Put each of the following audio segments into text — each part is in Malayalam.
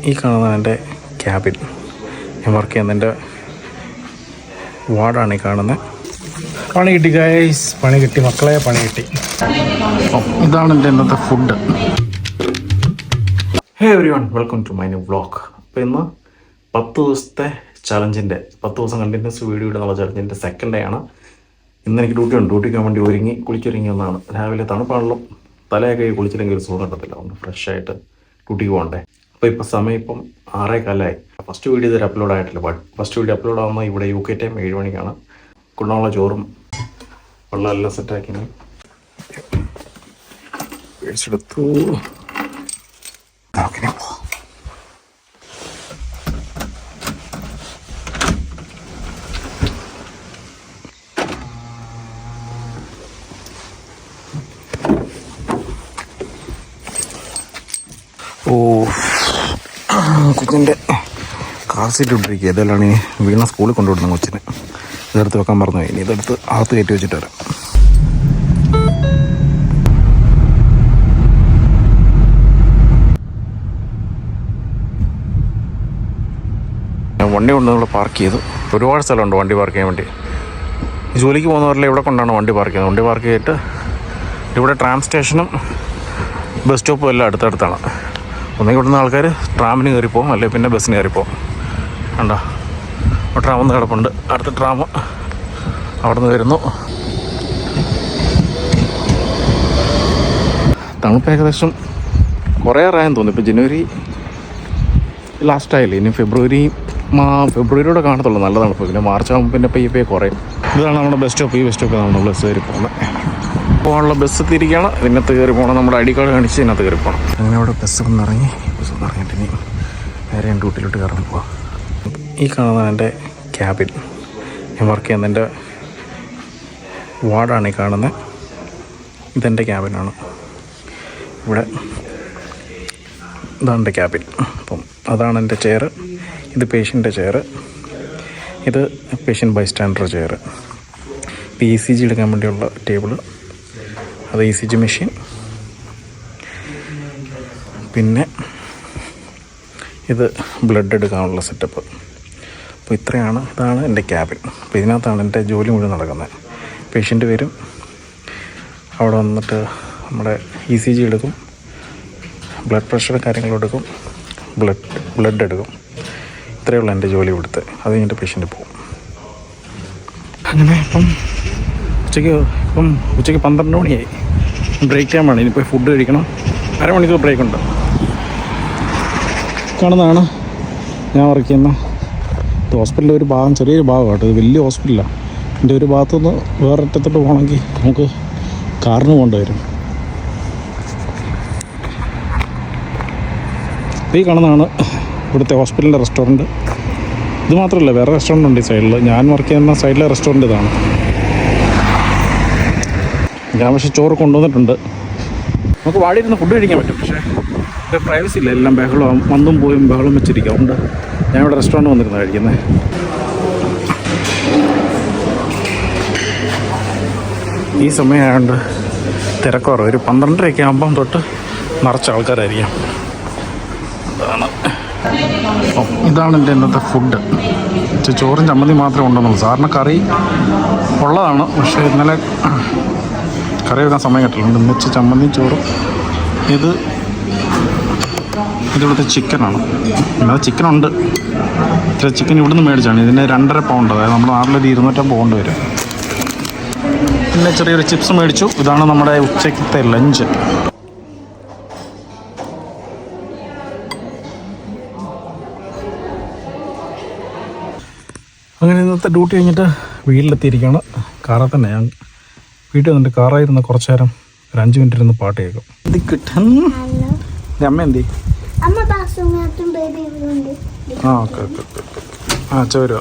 ഈ കാണുന്നതാണ് എൻ്റെ ക്യാബിൻ. ഞാൻ വർക്ക് ചെയ്യുന്നതിൻ്റെ വാർഡാണ് ഈ കാണുന്നത്. പണി കിട്ടി ഗൈസ്, പണി കിട്ടി മക്കളെ, പണി കിട്ടി. ഇതാണ് എൻ്റെ ഇന്നത്തെ food. Hey everyone, welcome to my new vlog. അപ്പോൾ ഇന്ന് 10 ദിവസത്തെ ചലഞ്ചിൻ്റെ 10 ദിവസം കണ്ടിന്യൂസ് വീഡിയോ ഇടുന്നുള്ള ചലഞ്ചിൻ്റെ സെക്കൻഡ് ഡേ ആണ്. ഇന്ന് എനിക്ക് ഡ്യൂട്ടി ഉണ്ട്. ഡ്യൂട്ടിക്ക് വേണ്ടി കുളിച്ചൊരുങ്ങി ഒന്നാണ്. രാവിലെ തണുപ്പാണല്ലോ, തലയൊക്കെ കുളിച്ചില്ലെങ്കിൽ ഒരു സുഖം കിട്ടത്തില്ല. ഒന്ന് ഫ്രഷ് ആയിട്ട് ഡ്യൂട്ടിക്ക് പോകണ്ടേ. അപ്പോൾ ഇപ്പോൾ സമയം 6:15. ഫസ്റ്റ് വീഡിയോ ഇതുവരെ അപ്ലോഡ് ആയിട്ടില്ല. ഫസ്റ്റ് വീഡിയോ അപ്ലോഡ് ആകുന്നത് ഇവിടെ UK ടൈം 7 മണിക്കാണ്. കൊണ്ടാനുള്ള ചോറും വെള്ളം എല്ലാം സെറ്റാക്കി എടുത്തു. കൊച്ചിൻ്റെ കാർ സീറ്റ് ഇട്ടിരിക്കുക. ഇതെല്ലാം ഇനി വീണ സ്കൂളിൽ കൊണ്ടുവിടുന്ന കൊച്ചിന്. ഇതെടുത്ത് വെക്കാൻ പറഞ്ഞു. ഇനി ഇതെടുത്ത് അകത്ത് കയറ്റി വെച്ചിട്ട് വരാം. വണ്ടി കൊണ്ട് നമ്മൾ പാർക്ക് ചെയ്തു. ഒരുപാട് സ്ഥലമുണ്ട് വണ്ടി പാർക്ക് ചെയ്യാൻ വേണ്ടി. ജോലിക്ക് പോകുന്നവരെല്ലാം ഇവിടെ കൊണ്ടാണ് വണ്ടി പാർക്ക് ചെയ്യുന്നത്. വണ്ടി പാർക്ക് ചെയ്തിട്ട് ഇവിടെ ട്രാം സ്റ്റേഷനും ബസ് സ്റ്റോപ്പും എല്ലാം അടുത്തടുത്താണ്. ഒന്നെങ്കിൽ ഇവിടുന്ന് ആൾക്കാർ ട്രാമിന് കയറിപ്പോവും, അല്ലെങ്കിൽ പിന്നെ ബസ്സിന് കയറിപ്പോവും. കണ്ടോ, ട്രാം ഒന്ന് കിടപ്പുണ്ട്. അടുത്ത ട്രാം അവിടെ നിന്ന് വരുന്നു. തണുപ്പ് ഏകദേശം കുറേ ആയെന്ന് തോന്നുന്നു. ഇപ്പോൾ ജനുവരി ലാസ്റ്റായില്ലേ, ഇനി ഫെബ്രുവരിയോടെ കാണത്തുള്ളൂ നല്ല തണുപ്പ്. പിന്നെ മാർച്ച് ആകുമ്പോൾ പിന്നെ പയ്യെ കുറയും. ഇതാണ് നമ്മുടെ ബസ് സ്റ്റോപ്പ്. ഈ ബസ് സ്റ്റോപ്പിൽ നമ്മൾ ബസ് കയറി പോകുന്നത്. പോകാനുള്ള ബസ് എത്തിയിരിക്കുകയാണ്. ഇതിനകത്ത് കയറി പോകണം. നമ്മുടെ ഐ ഡി കാർഡ് കാണിച്ച് ഇതിനകത്ത് കയറി പോകണം. അങ്ങനെ അവിടെ ബസ് ഇറങ്ങിയിട്ട് ഇനി നേരെ ഞാൻ ഡ്യൂട്ടിയിലോട്ട് കയറാൻ പോവാം. ഈ കാണുന്നതാണ് എൻ്റെ ക്യാബിൻ. ഞാൻ വർക്ക് ചെയ്യുന്നതിൻ്റെ വാർഡാണ് ഈ കാണുന്നത്. ഇതെൻ്റെ ക്യാബിനാണ്. ഇവിടെ ഇതാണ് എൻ്റെ ക്യാബിൻ. അപ്പം അതാണ് എൻ്റെ ചെയർ. ഇത് പേഷ്യൻ്റെ ചെയർ. ഇത് പേഷ്യൻ്റ് ബൈസ്റ്റാൻഡർ ചെയർ. ഇപ്പോൾ ECG എടുക്കാൻ വേണ്ടിയുള്ള ടേബിള്, അത് ECG മെഷീൻ. പിന്നെ ഇത് ബ്ലഡ് എടുക്കാനുള്ള സെറ്റപ്പ്. അപ്പോൾ ഇതാണ് എൻ്റെ ക്യാബിൻ. അപ്പോൾ ഇതിനകത്താണ് എൻ്റെ ജോലി മുഴുവൻ നടക്കുന്നത്. പേഷ്യൻ്റ് വരും, അവിടെ വന്നിട്ട് നമ്മുടെ ECG എടുക്കും, ബ്ലഡ് പ്രഷർ കാര്യങ്ങളും എടുക്കും, ബ്ലഡ് എടുക്കും. ഇത്രയേ ഉള്ളൂ എൻ്റെ ജോലി ഇവിടുത്തെ. അത് കഴിഞ്ഞിട്ട് പേഷ്യൻ്റ് പോകും. അങ്ങനെ ഉച്ചയ്ക്ക് 12 മണിയായി. ബ്രേക്ക് ടൈമാണ്. ഇനി പോയി ഫുഡ് കഴിക്കണം. അരമണിക്കൂർ ബ്രേക്കുണ്ട്. കാണുന്നതാണ് ഞാൻ വർക്ക് ചെയ്യുന്ന ഹോസ്പിറ്റലിൻ്റെ ഒരു ഭാഗം, ചെറിയൊരു ഭാഗം കേട്ടോ. ഇത് വലിയ ഹോസ്പിറ്റലാണ്. എൻ്റെ ഒരു ഭാഗത്തുനിന്ന് വേറൊറ്റത്തോട്ട് പോകണമെങ്കിൽ നമുക്ക് കാറിന് പോകേണ്ടി വരും. ഈ കാണുന്നതാണ് ഇവിടുത്തെ ഹോസ്പിറ്റലിൻ്റെ റെസ്റ്റോറൻറ്റ്. ഇത് മാത്രമല്ല, വേറെ റെസ്റ്റോറൻ്റ് ഉണ്ട് ഈ സൈഡിൽ. ഞാൻ വർക്ക് ചെയ്യുന്ന സൈഡിലെ റെസ്റ്റോറൻറ്റ് ഇതാണ്. ഞാൻ പക്ഷേ ചോറ് കൊണ്ടുവന്നിട്ടുണ്ട്. നമുക്ക് വാടിയിരുന്ന് ഫുഡ് കഴിക്കാൻ പറ്റും, പക്ഷേ ഇവിടെ പ്രൈവസി ഇല്ല. എല്ലാം ബഹളം, വന്നും പോയും ബഹളം വെച്ചിരിക്കുക. അതുകൊണ്ട് ഞാൻ ഇവിടെ റെസ്റ്റോറൻറ്റ് വന്നിരുന്നു കഴിക്കുന്നത്. ഈ സമയമായതുകൊണ്ട് തിരക്കുറവ്. ഒരു 12:30 ആകുമ്പം തൊട്ട് നിറച്ച ആൾക്കാരായിരിക്കും. ഇതാണ് എൻ്റെ ഇന്നത്തെ ഫുഡ്. ചോറും ചമ്മന്തി മാത്രമേ ഉണ്ടെന്നുള്ളൂ. സാറിന് കറി ഉള്ളതാണ്, പക്ഷേ ഇന്നലെ കറി വെക്കാൻ സമയം കിട്ടില്ല. ഇന്നിച്ച് ചമ്മന്തി ചോറും. ഇതിവിടുത്തെ ചിക്കനാണ്. ഇന്നലെ ചിക്കനുണ്ട്. ചിക്കൻ ഇവിടുന്ന് മേടിച്ചാണ്. ഇതിന് 2.5 പൗണ്ട്, അതായത് നമ്മുടെ നാട്ടിലൊരു 250 പൗണ്ട് വരും. പിന്നെ ചെറിയൊരു ചിപ്സ് മേടിച്ചു. ഇതാണ് നമ്മുടെ ഉച്ചയ്ക്കത്തെ ലഞ്ച്. അങ്ങനെ ഇന്നത്തെ ഡ്യൂട്ടി കഴിഞ്ഞിട്ട് വീട്ടിലെത്തിയിരിക്കുകയാണ്. കാറിൽ തന്നെ. ഞാൻ വീട്ടിൽ വന്നിട്ട് കാറായിരുന്ന കുറച്ച് നേരം ഒരു 5 മിനിറ്റ് ഇരുന്ന് പാട്ട് കേൾക്കും. ഇത് കിട്ടും. അമ്മ എന്തി? ഓക്കെ അച്ഛ വരുക.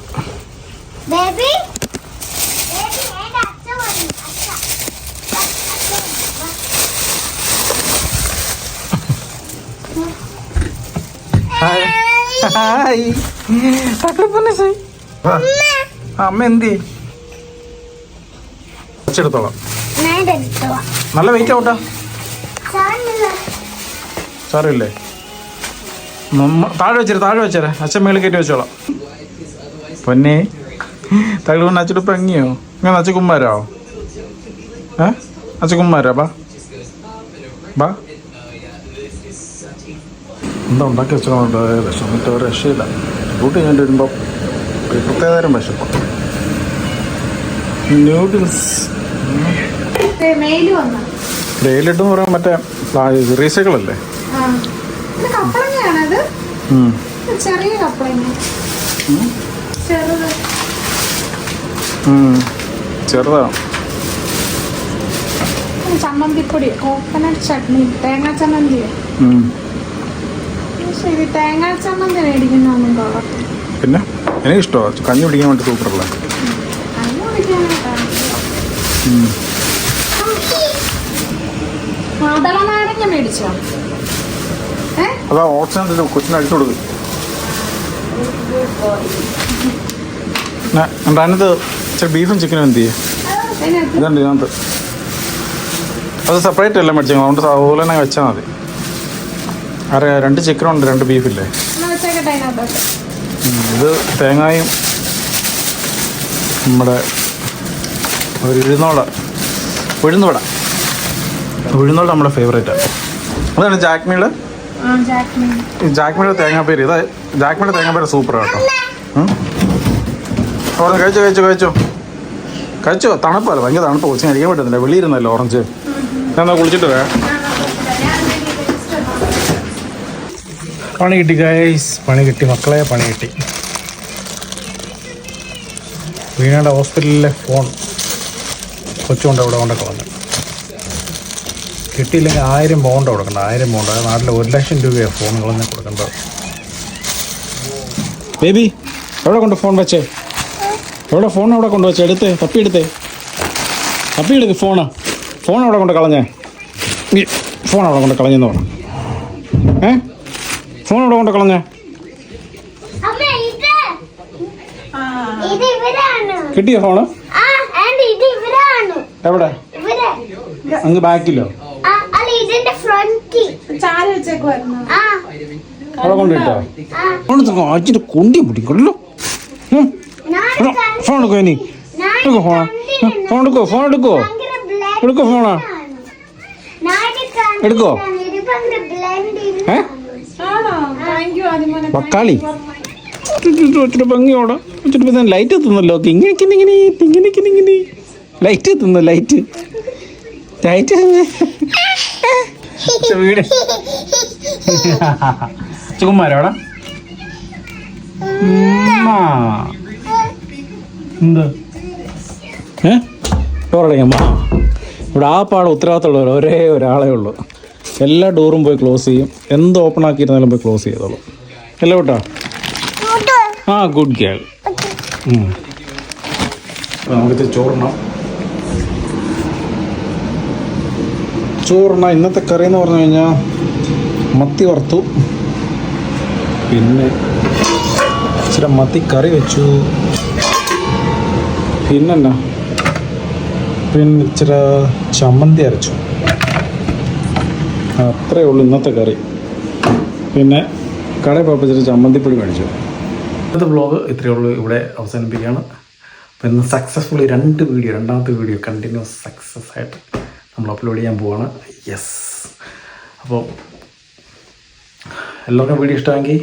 അമ്മ എന്തി? എടുത്തോളാം. നല്ല വെയിറ്റ് ആവട്ടാ. സാറില്ലേ? താഴെ വെച്ചേരെ അച്ഛൻ മേളിൽ കയറ്റി വെച്ചോളാം. പൊന്നെ തകിട് അച്ഛൻ പെങ്ങിയോ ഇങ്ങനെ അച്ഛൻ കുമ്മാരോ അച്ഛൻ കുമ്മാരാ ബാ എന്താ ഉണ്ടാക്കി വെച്ചോണ്ട് വിഷമിട്ട് ഒരു രക്ഷയില്ല. ഡ്യൂട്ടി ഞാൻ വരുമ്പോൾ പ്രത്യേകതരം വിശപ്പം. നൂഡിൽസ് ഡെയിലിട്ടെന്ന് പറയാൻ മറ്റേ റീസൈക്കിൾ അല്ലേ? ചെറുതാണ്. ചമ്മന്തിപ്പൊടി കോക്കനട്ട് ചട്നി തേങ്ങാ ചമ്മന്തി. ശരി, തേങ്ങാ ചമ്മന്തി മേടിക്കുന്നൊന്നും കൊള്ളാം. പിന്നെ എനിക്ക് ഇഷ്ടമാണ് കഞ്ഞി പിടിക്കാൻ വേണ്ടി സൂപ്പറല്ലേ. മാതളനാരങ്ങ മേടിച്ചോ? അതാ ഓപ്ഷൻ കൊച്ചിന് അടിച്ചു കൊടുക്കും. അതിനകത്ത് ഇച്ചിരി ബീഫും ചിക്കനും എന്ത് ചെയ്യും? ഇതുണ്ട് ഇതിനകത്ത്. അത് സെപ്പറേറ്റ് അല്ല മേടിച്ചു, അതുകൊണ്ട് അതുപോലെ തന്നെ വെച്ചാൽ മതി. അറിയാം, 2 ചിക്കനുണ്ട് 2 ബീഫില്ലേ. ഇത് തേങ്ങായും നമ്മുടെ ഒരു ഉഴുന്നുവട നമ്മുടെ ഫേവറേറ്റാണ്. അതാണ് ജാക്മിയുടെ തേങ്ങാപ്പേര്. ഇത് ജാക്മിയുടെ തേങ്ങാപ്പേര് സൂപ്പറാണ് കേട്ടോ. അവിടെ കഴിച്ചോ. തണുപ്പല്ല, ഭയങ്കര തണുപ്പ്. കൊച്ചിന് കഴിക്കാൻ പറ്റുന്നില്ല. വെളിയിരുന്നല്ലോ ഓറഞ്ച്. ഞാൻ കുളിച്ചിട്ട് വരാം. പണി കിട്ടി ഗൈസ്, പണി കിട്ടി മക്കളെ, പണി കിട്ടി. വീണയുടെ ഹോസ്പിറ്റലിലെ ഫോൺ കൊച്ചുകൊണ്ട് അവിടെ കൊണ്ടൊക്കെ വന്നു. കിട്ടിയില്ലെങ്കിൽ 1000 പൗണ്ട് കൊടുക്കണ്ട. 1000 പൗണ്ട്, അത് നാട്ടിൽ 1,00,000 രൂപയാണ് ഫോണുകളെന്ന് കൊടുക്കേണ്ടത്. ബേബി എവിടെ കൊണ്ട് ഫോൺ വെച്ചേ? എവിടെ ഫോൺ എവിടെ കൊണ്ടുവച്ചേ? തപ്പിയെടുക്ക് ഫോൺ അവിടെ കൊണ്ട് കളഞ്ഞേ. ഫോൺ അവിടെ കൊണ്ട് കളഞ്ഞെന്ന് പറഞ്ഞു. ഫോൺ അവിടെ കൊണ്ട് കളഞ്ഞേ. കിട്ടിയോ ഫോണ്? എവിടെ? അങ്ങ് ബാക്കിലോ? അവിടെ കൊണ്ടിട്ടോ? അച്ഛൻ്റെ കൊണ്ടി പിടിക്കണല്ലോ. ഫോൺ എടുക്കോ? ഇനി ഫോൺ എടുക്കോ? ഫോണാ എടുക്കോ? വക്കാളി ഒത്തിരി ഭംഗിയോടെ ഒത്തിരി ലൈറ്റ് എത്തുന്നല്ലോ. ഇങ്ങനെ ലൈറ്റ് എത്തുന്നു. ലൈറ്റ് വീട് കുമാരോടാ എന്ത് ഡോറടങ്ങമ്മ. ഇവിടെ ആ പാടെ ഉത്തരവാദിത്തമുള്ളവർ ഒരേ ഒരാളേ ഉള്ളൂ. എല്ലാ ഡോറും പോയി ക്ലോസ് ചെയ്യും. എന്ത് ഓപ്പൺ ആക്കിയിരുന്നാലും പോയി ക്ലോസ് ചെയ്തോളൂ. അല്ലേ കേട്ടോ? ആ ഗുഡ് ഗേൾ. നമുക്കിത് ചോറിനാം. ഇന്നത്തെ കറി എന്ന് പറഞ്ഞു കഴിഞ്ഞാൽ മത്തി വറുത്തു, പിന്നെ ഇച്ചിരി മത്തി കറി വെച്ചു, പിന്നെ ഇച്ചിരി ചമ്മന്തി അരച്ചു. അത്രയേ ഉള്ളൂ ഇന്നത്തെ കറി. പിന്നെ കടയിൽ പോയപ്പോൾ ഇച്ചിരി ചമ്മന്തിപ്പൊടി മേടിച്ചു. ഇന്നത്തെ വ്ളോഗ് ഇത്രയേ ഉള്ളൂ. ഇവിടെ അവസാനിപ്പിക്കുകയാണ്. അപ്പോൾ ഇന്ന് സക്സസ്ഫുള്ളി 2 വീഡിയോ, രണ്ടാമത്തെ വീഡിയോ കണ്ടിന്യൂസ് സക്സസ് ആയിട്ട് നമ്മൾ അപ്ലോഡ് ചെയ്യാൻ പോവാണ്. യെസ്. അപ്പോൾ എല്ലാവർക്കും വീഡിയോ ഇഷ്ടമെങ്കിൽ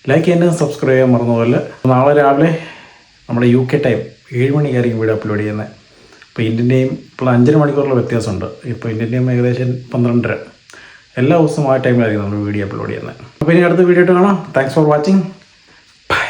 ലൈക്ക് ചെയ്യാനും സബ്സ്ക്രൈബ് ചെയ്യാൻ മറന്നുപോലെ. നാളെ രാവിലെ നമ്മുടെ UK ടൈം 7 മണിക്കായിരിക്കും വീഡിയോ അപ്ലോഡ് ചെയ്യുന്നത്. ഇപ്പോൾ ഇന്ത്യൻ്റെയും ഇപ്പോൾ 5.5 മണിക്കൂറുള്ള വ്യത്യാസമുണ്ട്. ഇപ്പോൾ ഇന്ത്യൻ്റെയും ഏകദേശം 12:30. എല്ലാ ദിവസവും ആ ടൈമിലായിരിക്കും നമ്മൾ വീഡിയോ അപ്ലോഡ് ചെയ്യുന്നത്. അപ്പോൾ ഇനി അടുത്ത വീഡിയോ ആയിട്ട് കാണാം. Thanks for watching. ബൈ.